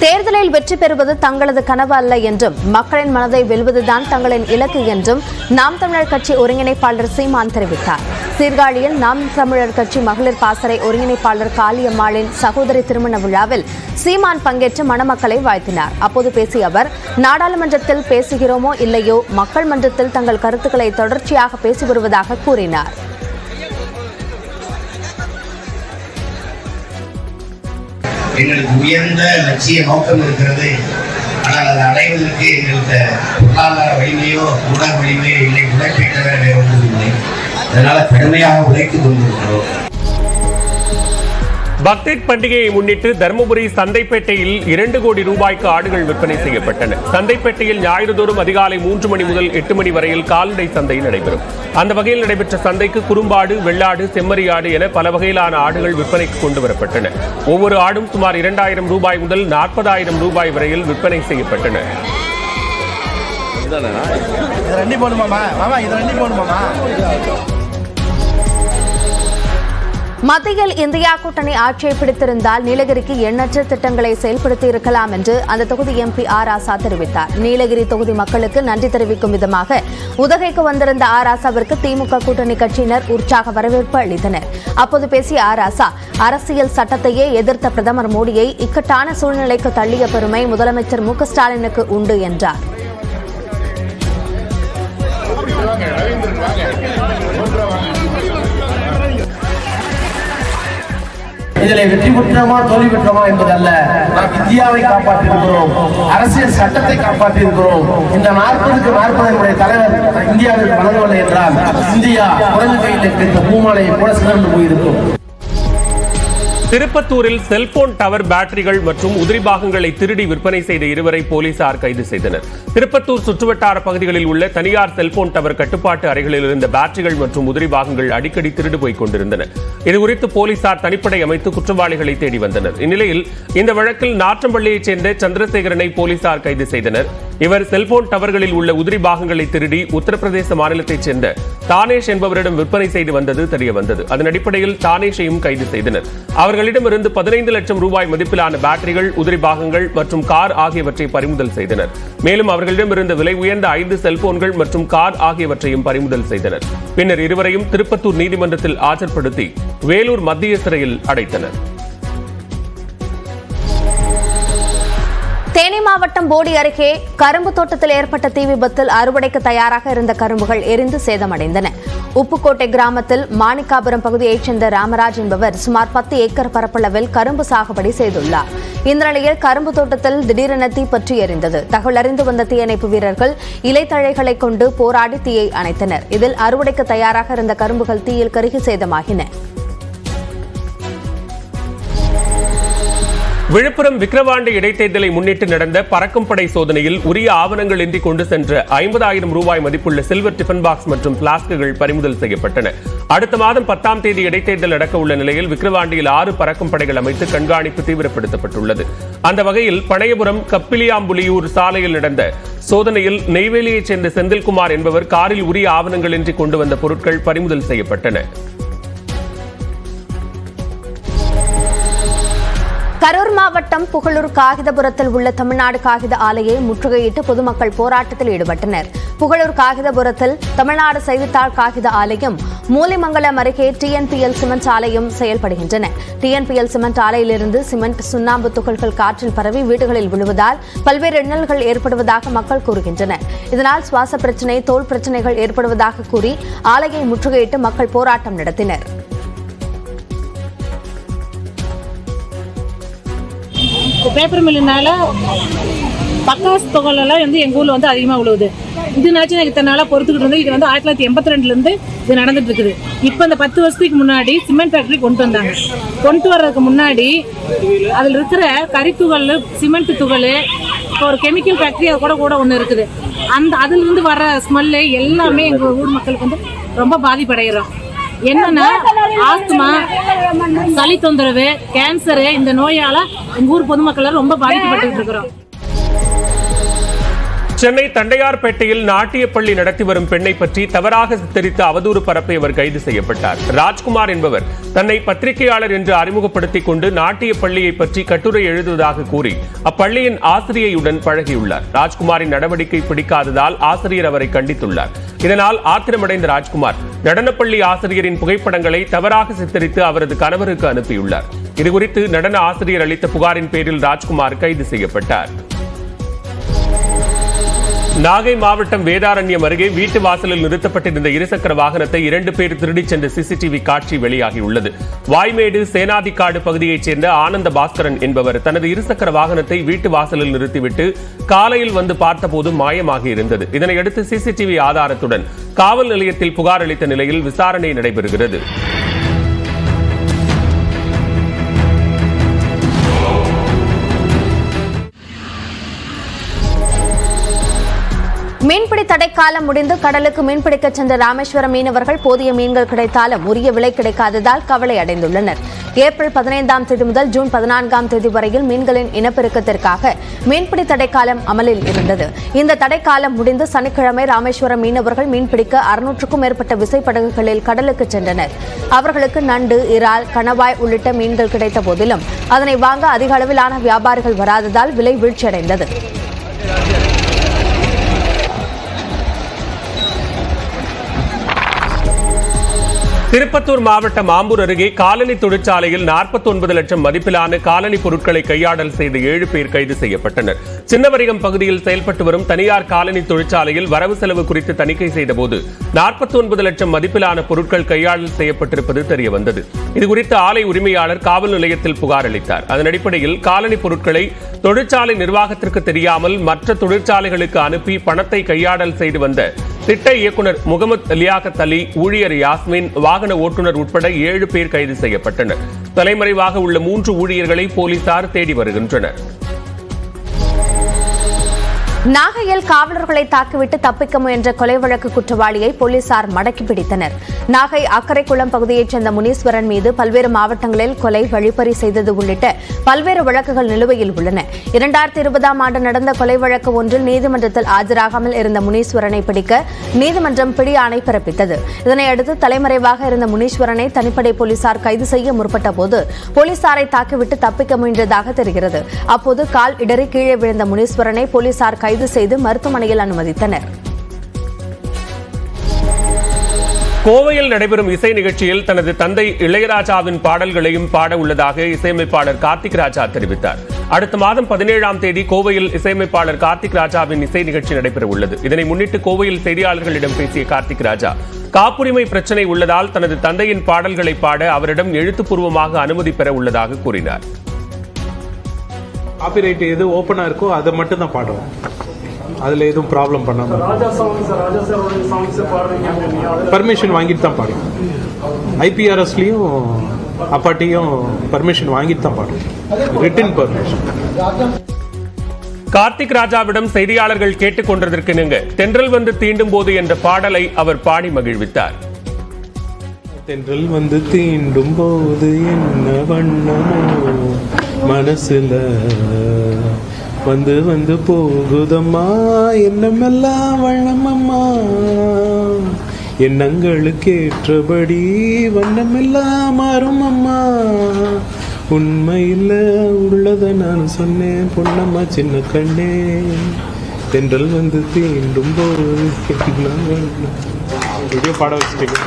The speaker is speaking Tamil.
தேர்தலில் வெற்றி பெறுவது தங்களது கனவு அல்ல என்றும் மக்களின் மனதை வெல்வதுதான் தங்களின் இலக்கு என்றும் நாம் தமிழர் கட்சி ஒருங்கிணைப்பாளர் சீமான் தெரிவித்தார். சீர்காழியில் நாம் தமிழர் கட்சி மகளிர் பாசறை ஒருங்கிணைப்பாளர் காளியம்மாளின் சகோதரி திருமண விழாவில் சீமான் பங்கேற்று மணமக்களை வாழ்த்தினார். அப்போது பேசிய அவர், நாடாளுமன்றத்தில் பேசுகிறோமோ இல்லையோ மக்கள் மன்றத்தில் தங்கள் கருத்துக்களை தொடர்ச்சியாக பேசி வருவதாக கூறினார். எங்களுக்கு உயர்ந்த லட்சிய நோக்கம் இருக்கிறது. ஆனால் அதை அடைவதற்கு எங்களுக்கு பொருளாதார வலிமையோ உடல் வலிமையோ இல்லை, உழைப்பை தவிர வேறு ஒன்றும் இல்லை. அதனால கடுமையாக உழைத்துக் கொண்டிருக்கிறோம். பக்ரீத் பண்டிகையை முன்னிட்டு தருமபுரி சந்தைப்பேட்டையில் 2 கோடி ரூபாய்க்கு ஆடுகள் விற்பனை செய்யப்பட்டன. சந்தைப்பேட்டையில் ஞாயிறுதோறும் அதிகாலை 3 மணி முதல் 8 மணி வரையில் கால்நடை சந்தை நடைபெறும். அந்த வகையில் நடைபெற்ற சந்தைக்கு குறும்பாடு, வெள்ளாடு, செம்மறியாடு என பல வகையிலான ஆடுகள் விற்பனைக்கு கொண்டு வரப்பட்டன. ஒவ்வொரு ஆடும் சுமார் 2000 ரூபாய் முதல் 40,000 ரூபாய் வரையில் விற்பனை செய்யப்பட்டன. மத்தியில் இந்தியா கூட்டணி ஆட்சியை பிடித்திருந்தால் நீலகிரிக்கு எண்ணற்ற திட்டங்களை செயல்படுத்தி இருக்கலாம் என்று அந்த தொகுதி எம்பி ஆர் ராசா தெரிவித்தார். நீலகிரி தொகுதி மக்களுக்கு நன்றி தெரிவிக்கும் விதமாக உதகைக்கு வந்திருந்த ஆர் ராசாவிற்கு திமுக கூட்டணி கட்சியினர் உற்சாக வரவேற்பு அளித்தனர். அப்போது பேசிய ஆர் ராசா, அரசியல் சட்டத்தையே எதிர்த்த பிரதமர் மோடியை இக்கட்டான சூழ்நிலைக்கு தள்ளிய பெருமை முதலமைச்சர் மு க ஸ்டாலினுக்கு உண்டு என்றார். இதில் வெற்றி பெற்றோமா தோல்வி பெற்றோமா என்பதல்ல, நாம் இந்தியாவை காப்பாற்றியிருக்கிறோம், அரசியல் சட்டத்தை காப்பாற்றியிருக்கிறோம். இந்த 40க்கு 40 தலைவர் இந்தியாவிற்கு வழங்கவில்லை என்றால் இந்தியா குறைந்த கையில் கிடைத்த பூமாலையை போல சிறந்து போயிருக்கும். திருப்பத்தூரில் செல்போன் டவர் பேட்டரிகள் மற்றும் உதிரி பாகங்களை திருடி விற்பனை செய்த 2 போலீசார் கைது செய்தனர். திருப்பத்தூர் சுற்றுவட்டார பகுதிகளில் உள்ள தனியார் செல்போன் டவர் கட்டுப்பாட்டு அறைகளில் இருந்த பேட்டரிகள் மற்றும் உதிரி பாகங்கள் அடிக்கடி திருடு போய் கொண்டிருந்தன. இதுகுறித்து போலீசார் தனிப்படை அமைத்து குற்றவாளிகளை தேடி வந்தனர். இந்நிலையில் இந்த வழக்கில் நாற்றம்பள்ளியைச் சேர்ந்த சந்திரசேகரனை போலீசார் கைது செய்தனர். இவர் செல்போன் டவர்களில் உள்ள உதிரி பாகங்களை திருடி உத்தரப்பிரதேச மாநிலத்தைச் சேர்ந்த தானேஷ் என்பவரிடம் விற்பனை செய்து வந்தது தெரியவந்தது. அதன் அடிப்படையில் தானேஷையும் கைது செய்தனர். அவர்களிடமிருந்து 15 லட்சம் ரூபாய் மதிப்பிலான பேட்டரிகள், உதிரி பாகங்கள் மற்றும் கார் ஆகியவற்றை பறிமுதல் செய்தனர். மேலும் அவர்களிடமிருந்த விலை உயர்ந்த 5 செல்போன்கள் மற்றும் கார் ஆகியவற்றையும் பறிமுதல் செய்தனர். பின்னர் இருவரையும் திருப்பத்தூர் நீதிமன்றத்தில் ஆஜர்படுத்தி வேலூர் மத்திய சிறையில் அடைத்தனர். தேனி மாவட்டம் போடி அருகே கரும்பு தோட்டத்தில் ஏற்பட்ட தீ விபத்தில் அறுவடைக்கு தயாராக இருந்த கரும்புகள் எரிந்து சேதமடைந்தன. உப்புக்கோட்டை கிராமத்தில் மாணிக்காபுரம் பகுதியைச் சேர்ந்த ராமராஜ் என்பவர் சுமார் 10 ஏக்கர் பரப்பளவில் கரும்பு சாகுபடி செய்துள்ளார். இந்த நிலையில் கரும்பு தோட்டத்தில் திடீரென தீ பற்றி எரிந்தது. தகவல் அறிந்து வந்த தீயணைப்பு வீரர்கள் இலைத்தழைகளை கொண்டு போராடி தீயை அணைத்தனர். இதில் அறுவடைக்கு தயாராக இருந்த கரும்புகள் தீயில் கருகி சேதமாகின. விழுப்புரம் விக்கிரவாண்டி இடைத்தேர்தலை முன்னிட்டு நடந்த பறக்கும் படை சோதனையில் உரிய ஆவணங்கள் இன்றி கொண்டு சென்ற 50,000 ரூபாய் மதிப்புள்ள சில்வர் டிஃபன் பாக்ஸ் மற்றும் பிளாஸ்குகள் பறிமுதல் செய்யப்பட்டன. அடுத்த மாதம் 10ஆம் தேதி இடைத்தேர்தல் நடக்க உள்ள நிலையில் விக்கிரவாண்டியில் 6 பறக்கும் படைகள் அமைத்து கண்காணிப்பு தீவிரப்படுத்தப்பட்டுள்ளது. அந்த வகையில் பனையபுரம் கப்பிலியாம்புலியூர் சாலையில் நடந்த சோதனையில் நெய்வேலியைச் சேர்ந்த செந்தில்குமார் என்பவர் காரில் உரிய ஆவணங்கள் இன்றி கொண்டு வந்த பொருட்கள் பறிமுதல் செய்யப்பட்டன. கரூர் மாவட்டம் புகழூர் காகிதபுரத்தில் உள்ள தமிழ்நாடு காகித ஆலையை முற்றுகையிட்டு பொதுமக்கள் போராட்டத்தில் ஈடுபட்டனர். புகழூர் காகிதபுரத்தில் தமிழ்நாடு செய்தித்தாள் காகித ஆலையும் மூலிமங்கலம் அருகே TNPL சிமெண்ட் ஆலையும் செயல்படுகின்றன. TNPL சிமெண்ட் ஆலையிலிருந்து சிமெண்ட், சுண்ணாம்பு துகள்கள் காற்றில் பரவி வீடுகளில் விழுவதால் பல்வேறு இன்னல்கள் ஏற்படுவதாக மக்கள் கூறுகின்றனர். இதனால் சுவாச பிரச்சினை, தோல் பிரச்சினைகள் ஏற்படுவதாக கூறி ஆலையை முற்றுகையிட்டு மக்கள் போராட்டம் நடத்தினர். பேப்பர் மில்லுனால பக்காஸ் தொகையெல்லாம் எங்கள் ஊரில் அதிகமாக விழுவுது. இதுனாச்சும் எனக்கு இத்தனை நாளாக பொறுத்துக்கிட்டு இருந்தது. இது 1982 இது நடந்துட்டு இருக்குது. இப்போ இந்த 10 வருஷத்துக்கு முன்னாடி சிமெண்ட் ஃபேக்டரி கொண்டு வந்தாங்க. கொண்டு வர்றதுக்கு முன்னாடி அதில் இருக்கிற கரித்துகள், சிமெண்ட் துகள், இப்போ ஒரு கெமிக்கல் ஃபேக்டரி அது கூட ஒன்று இருக்குது. அதிலிருந்து வர்ற ஸ்மெல்லு எல்லாமே எங்கள் ஊர் மக்களுக்கு ரொம்ப பாதிப்படைகிறோம். என்னன்னா ஆஸ்துமா, சளி தொந்தரவு, கேன்சரு, இந்த நோயால எங்க ஊர் பொதுமக்கள் ரொம்ப பாதிக்கப்பட்டு இருக்கிறோம். சென்னை தண்டையார்பேட்டையில் நாட்டிய பள்ளி நடத்தி வரும் பெண்ணை பற்றி தவறாக சித்தரித்து அவதூறு பரப்பியவர் கைது செய்யப்பட்டார். ராஜ்குமார் என்பவர் தன்னை பத்திரிகையாளர் என்று அறிமுகப்படுத்திக் கொண்டு நாட்டிய பள்ளியை பற்றி கட்டுரை எழுதுவதாக கூறி அப்பள்ளியின் ஆசிரியையுடன் பழகியுள்ளார். ராஜ்குமாரின் நடவடிக்கை பிடிக்காததால் ஆசிரியர் அவரை கண்டித்துள்ளார். இதனால் ஆத்திரமடைந்த ராஜ்குமார் நடனப்பள்ளி ஆசிரியரின் புகைப்படங்களை தவறாக சித்தரித்து அவரது கணவருக்கு அனுப்பியுள்ளார். இதுகுறித்து நடன ஆசிரியர் அளித்த புகாரின் பேரில் ராஜ்குமார் கைது செய்யப்பட்டார். நாகை மாவட்டம் வேதாரண்யம் அருகே வீட்டு வாசலில் நிறுத்தப்பட்டிருந்த இருசக்கர வாகனத்தை 2 பேர் திருடிச் சென்ற சிசிடிவி காட்சி வெளியாகியுள்ளது. வாய்மேடு சேனாதிக்காடு பகுதியைச் சேர்ந்த ஆனந்த பாஸ்கரன் என்பவர் தனது இருசக்கர வாகனத்தை வீட்டு வாசலில் நிறுத்திவிட்டு காலையில் வந்து பார்த்தபோது மாயமாகி இருந்தது. இதனையடுத்து சிசிடிவி ஆதாரத்துடன் காவல் நிலையத்தில் புகார் அளித்த நிலையில் விசாரணை நடைபெறுகிறது. மீன்பிடி தடைக்காலம் முடிந்து கடலுக்கு மீன்பிடிக்க சென்ற ராமேஸ்வரம் மீனவர்கள் போதிய மீன்கள் கிடைத்தாலும் உரிய விலை கிடைக்காததால் கவலை அடைந்துள்ளனர். ஏப்ரல் 15ஆம் தேதி முதல் ஜூன் 14ஆம் தேதி வரையில் மீன்களின் இனப்பெருக்கத்திற்காக மீன்பிடி தடைக்காலம் அமலில் இருந்தது. இந்த தடைக்காலம் முடிந்து சனிக்கிழமை ராமேஸ்வரம் மீனவர்கள் மீன்பிடிக்க 600க்கும் மேற்பட்ட விசைப்படகுகளில் கடலுக்கு சென்றனர். அவர்களுக்கு நண்டு, இறால், கணவாய் உள்ளிட்ட மீன்கள் கிடைத்த போதிலும் அதனை வாங்க அதிக அளவிலான வியாபாரிகள் வராததால் விலை வீழ்ச்சியடைந்தது. திருப்பத்தூர் மாவட்டம் ஆம்பூர் அருகே காலனி தொழிற்சாலையில் 49 லட்சம் மதிப்பிலான காலனி பொருட்களை கையாடல் செய்த 7 பேர் கைது செய்யப்பட்டனர். சின்னவரிகம் பகுதியில் செயல்பட்டு வரும் தனியார் காலனி தொழிற்சாலையில் வரவு செலவு குறித்து தணிக்கை செய்தபோது 49 லட்சம் மதிப்பிலான பொருட்கள் கையாடல் செய்யப்பட்டிருப்பது தெரியவந்தது. இதுகுறித்து ஆலை உரிமையாளர் காவல் நிலையத்தில் புகார் அளித்தார். அதன் அடிப்படையில் காலனி பொருட்களை தொழிற்சாலை நிர்வாகத்திற்கு தெரியாமல் மற்ற தொழிற்சாலைகளுக்கு அனுப்பி பணத்தை கையாடல் செய்து வந்த திட்ட இயக்குநர் முகமது லியாகத் அலி, ஊழியர் யாஸ்மின், வாகன ஓட்டுநர் உட்பட 7 பேர் கைது செய்யப்பட்டனர். தலைமறைவாக உள்ள 3 ஊழியர்களை போலீசார் தேடி வருகின்றனர். நாகையில் காவலர்களை தாக்கிவிட்டு தப்பிக்க முயன்ற கொலை வழக்கு குற்றவாளியை போலீசார் மடக்கி பிடித்தனர். நாகை அக்கரைக்குளம் பகுதியைச் சேர்ந்த முனீஸ்வரன் மீது பல்வேறு மாவட்டங்களில் கொலை, வழிப்பறி செய்தது உள்ளிட்ட பல்வேறு வழக்குகள் நிலுவையில் உள்ளன. 2020ஆம் ஆண்டு நடந்த கொலை வழக்கு ஒன்றில் நீதிமன்றத்தில் ஆஜராகாமல் இருந்த முனீஸ்வரனை பிடிக்க நீதிமன்றம் பிடி ஆணை பிறப்பித்தது. இதனையடுத்து தலைமறைவாக இருந்த முனீஸ்வரனை தனிப்படை போலீசார் கைது செய்ய முற்பட்ட போது போலீசாரை தாக்கிவிட்டு தப்பிக்க முயன்றதாக தெரிகிறது. அப்போது கால் இடறி கீழே விழுந்த முனீஸ்வரனை போலீசார் கைது செய்து மருத்துவமனையில் அனுமதித்தனர். கோவையில் நடைபெறும் இசை நிகழ்ச்சியில் தனது தந்தை இளையராஜாவின் பாடல்களையும் பாட உள்ளதாக இசையமைப்பாளர் கார்த்திக் ராஜா தெரிவித்தார். அடுத்த மாதம் 17ஆம் தேதி கோவையில் இசையமைப்பாளர் கார்த்திக் ராஜாவின் இசை நிகழ்ச்சி நடைபெற உள்ளது. இதனை முன்னிட்டு கோவையில் செய்தியாளர்களிடம் பேசிய கார்த்திக் ராஜா, காப்புரிமை பிரச்சினை உள்ளதால் தனது தந்தையின் பாடல்களை பாட அவரிடம் எழுத்துப்பூர்வமாக அனுமதி பெற உள்ளதாக கூறினார். காப்பிரைட் எது ஓப்பனா இருக்கோ அதை மட்டும் தான் பாடுவோம். அதுல எதுவும் ப்ராப்ளம் பண்ணாம பர்மிஷன் வாங்கிட்டு தான் பாடுவோம். ஐபிஆர்எஸ்லயும் அப்பாட்டியும் பர்மிஷன் வாங்கிட்டு தான் பாடுவோம். Return permission. கார்த்திக் ராஜாவிடம் செய்தியாளர்கள் கேட்டுக் கொண்டதற்கு இணங்க தென்றல் வந்து தீண்டும் போது என்ற பாடலை அவர் பாடி மகிழ்வித்தார். தென்றல் வந்து தீண்டும் போது என்ன வண்ணமோ மனசுல வந்து வந்து போகுதம்மா, எண்ணமெல்லாம் வண்ணமம்மா, எண்ணங்களுக்கு ஏற்றபடி வண்ணமெல்லாம் மாறும் அம்மா, உண்மையில் உள்ளத நான் சொன்னேன் பொன்னம்மா சின்ன கண்ணே, தென்றல் வந்து தீண்டும் போது என்ன வண்ணம். பாட வச்சுட்டீங்க.